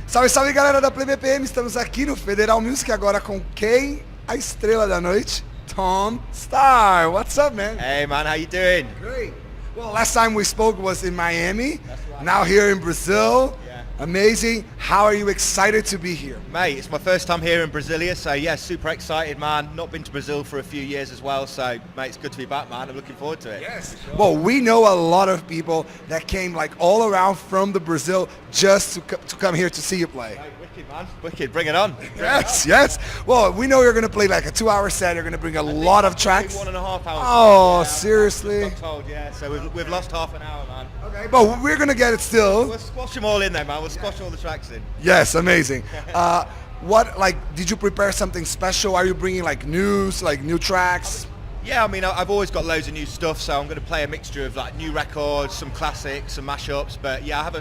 Salve, salve galera da Play BPM, estamos aqui no Federal Music agora com quem? A estrela da noite, Tom Staar. What's up, man? Hey man, how you doing? Great. Well, last time we spoke was in Miami, That's right. now here in Brazil. Yeah. Amazing. How are you excited to be here? Mate, it's my first time here in Brasília, so yeah, super excited, man. Not been to Brazil for a few years as well, so mate, it's good to be back, man. I'm looking forward to it. Yes. Well, we know a lot of people that came like all around from the Brazil just to come here to see you play. Mate, wicked, man. Wicked, bring it on. Yes, yes. Well, we know you're going to play like a 2-hour set. You're going to bring a lot of tracks. 1.5 hours. Oh, Yeah, seriously? I'm told, yeah. So we've lost half an hour, man. Okay, but we're going to get it still. We'll squash them all in there, man. We'll squash all the tracks in. Yes, amazing. Did you prepare something special? Are you bringing like news, like new tracks? Yeah, I mean, I've always got loads of new stuff, so I'm going to play a mixture of like new records, some classics, some mashups. But yeah, I have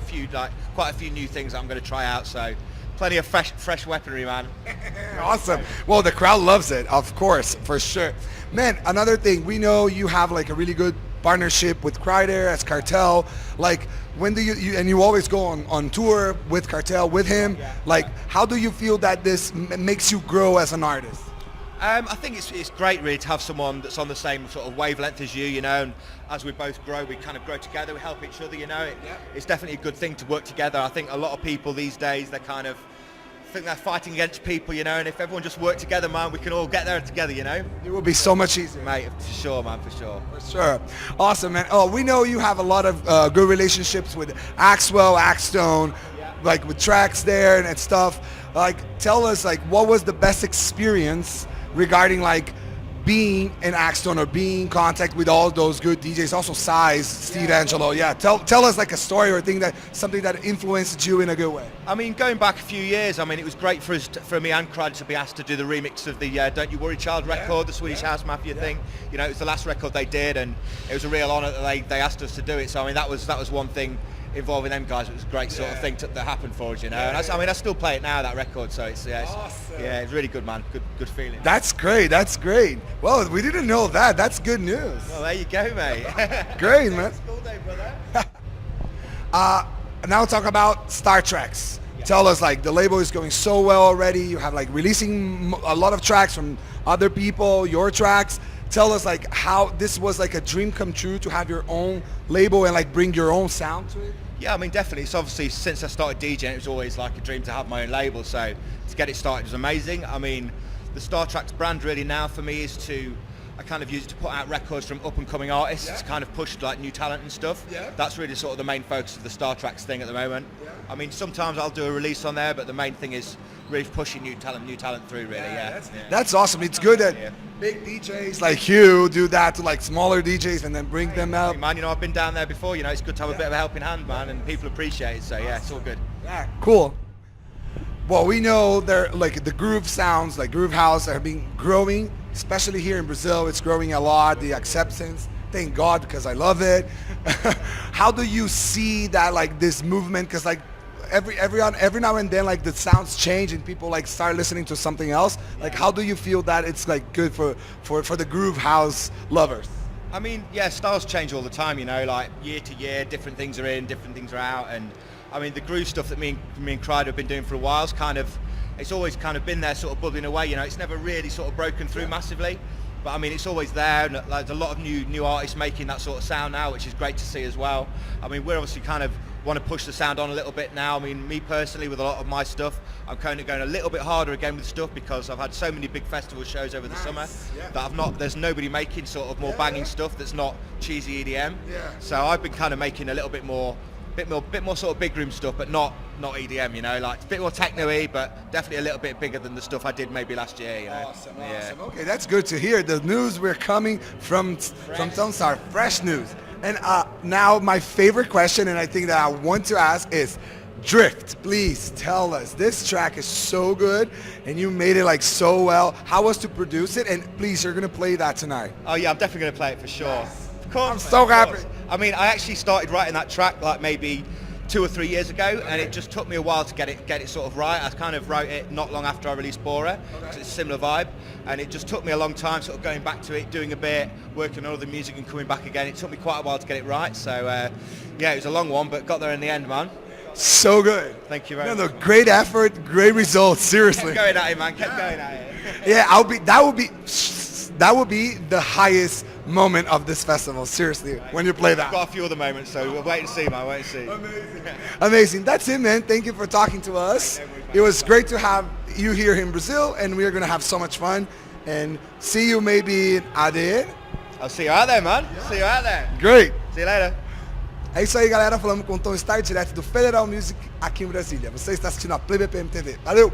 quite a few new things that I'm going to try out. So plenty of fresh weaponry, man. Awesome. Well, the crowd loves it, of course, for sure. Man, another thing, we know you have like a really good partnership with Crider as Cartel. Like, when do you and you always go on tour with Cartel, with him. Like, how do you feel that this makes you grow as an artist? I think it's great really to have someone that's on the same sort of wavelength as you know, and as we both grow, we kind of grow together, we help each other, you know. It's definitely a good thing to work together. I think a lot of people these days, they kind of think they're fighting against people, you know, and if everyone just worked together, man, we can all get there together, you know. It will be so much easier. Mate, for sure, man, for sure. For sure. Awesome, man. Oh, we know you have a lot of good relationships with Axwell, Axstone, like with tracks there and stuff. Like, tell us, like, what was the best experience regarding like being in Axstone or being in contact with all those good DJs, also Size, Steve Angelo. Yeah, tell us like a story or something that influenced you in a good way. I mean, going back a few years, I mean, it was great for me and Crider to be asked to do the remix of the Don't You Worry Child record, the Swedish House Mafia thing. You know, it was the last record they did, and it was a real honour that they asked us to do it. So I mean, that was one thing involving them guys. It was a great sort of thing that happened for us, you know. And I still play it now, that record. So it's awesome. It's really good, man. Good feeling. That's great. That's great. Well, we didn't know that. That's good news. Well, there you go, mate. Great, man. School day, brother. Now talk about Star Treks. Tell us, like, the label is going so well already. You have like releasing a lot of tracks from other people, your tracks. Tell us like how this was like a dream come true to have your own label and like bring your own sound to it. Yeah, I mean, definitely. It's obviously, since I started DJing, it was always like a dream to have my own label. So to get it started was amazing. I mean, the Star Treks brand really now for me is I kind of use it to put out records from up and coming artists, kind of push like new talent and stuff. That's really sort of the main focus of the Star Treks thing at the moment. I mean, sometimes I'll do a release on there, but the main thing is really pushing new talent through, really. That's awesome. It's good that big DJs like you do that to like smaller DJs and then bring them up. Man, you know, I've been down there before. You know, it's good to have a bit of a helping hand, man, and people appreciate it. So yeah, it's all good. Yeah, cool. Well, we know they're like the groove sounds, like groove house, have been growing, especially here in Brazil. It's growing a lot. The acceptance. Thank God, because I love it. How do you see that, like this movement? Because like every now and then, like the sounds change and people like start listening to something else. Like, how do you feel that it's like good for the groove house lovers? I mean, yeah, styles change all the time, you know, like year to year, different things are in, different things are out, and I mean, the groove stuff that me and Crider have been doing for a while it's always kind of been there, sort of bubbling away, you know. It's never really sort of broken through massively, but I mean, it's always there, and like, there's a lot of new artists making that sort of sound now, which is great to see as well. I mean, we're obviously kind of want to push the sound on a little bit now. I mean, me personally, with a lot of my stuff, I'm kind of going a little bit harder again with stuff because I've had so many big festival shows over the summer that there's nobody making sort of more banging stuff that's not cheesy EDM. So I've been kind of making a little bit more sort of big room stuff, but not EDM, you know, like a bit more techno-y, but definitely a little bit bigger than the stuff I did maybe last year, you know. Awesome. Okay, that's good to hear. The news we're coming from Tom Staar, fresh news. And now my favorite question, and I think that I want to ask is, Drift, please tell us. This track is so good, and you made it like so well. How was to produce it? And please, you're gonna play that tonight. Oh yeah, I'm definitely gonna play it for sure. Yes. Of course, I'm so happy. I mean, I actually started writing that track like maybe 2 or 3 years ago, and it just took me a while to get it sort of right. I kind of wrote it not long after I released Bora, so it's a similar vibe, and it just took me a long time sort of going back to it, doing a bit, working on other music and coming back again. It took me quite a while to get it right, so yeah, it was a long one, but got there in the end, man. So good. Thank you very much. Great effort, great results. Seriously. Kept going at it, man. Kept going at it. Yeah, that would be the highest moment of this festival. Seriously, when you play that. Got a few other moments, so we'll wait and see, man. Wait and see. Amazing. That's it, man. Thank you for talking to us. It was great to have you here in Brazil, and we are gonna have so much fun. And see you maybe in AD. I'll see you out there, man. See you out there. Great. See you later. É isso aí, galera. Falamos com o Tom Staar, direto do Federal Music aqui em Brasília. Você está assistindo a Play BPM TV. Valeu!